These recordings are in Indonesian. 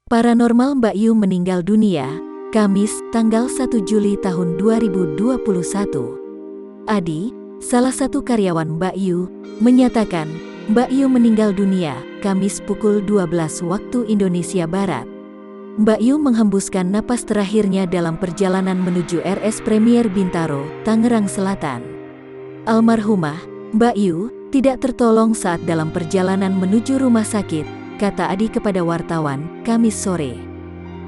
Paranormal Mbak Yu meninggal dunia, Kamis, tanggal 1 Juli tahun 2021. Adi, salah satu karyawan Mbak Yu, menyatakan, Mbak Yu meninggal dunia, Kamis pukul 12 waktu Indonesia Barat. Mbak Yu menghembuskan napas terakhirnya dalam perjalanan menuju RS Premier Bintaro, Tangerang Selatan. Almarhumah, Mbak Yu, tidak tertolong saat dalam perjalanan menuju rumah sakit, kata Adi kepada wartawan, Kamis sore.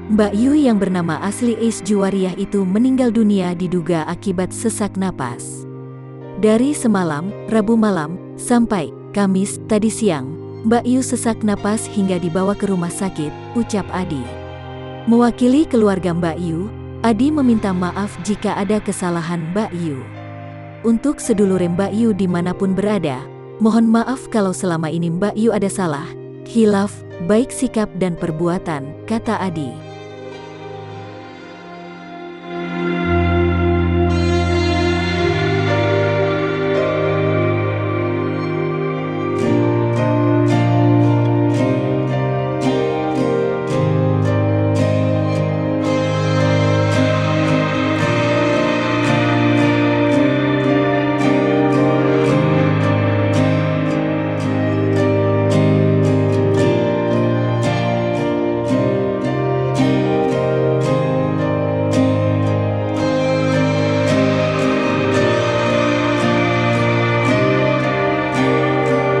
Mbak Yu yang bernama asli Ais Juwariah itu meninggal dunia diduga akibat sesak napas. Dari semalam, Rabu malam, sampai Kamis tadi siang, Mbak Yu sesak napas hingga dibawa ke rumah sakit, ucap Adi. Mewakili keluarga Mbak Yu, Adi meminta maaf jika ada kesalahan Mbak Yu. Untuk sedulur Mbak Yu dimanapun berada, mohon maaf kalau selama ini Mbak Yu ada salah, khilaf, baik sikap dan perbuatan, kata Adi.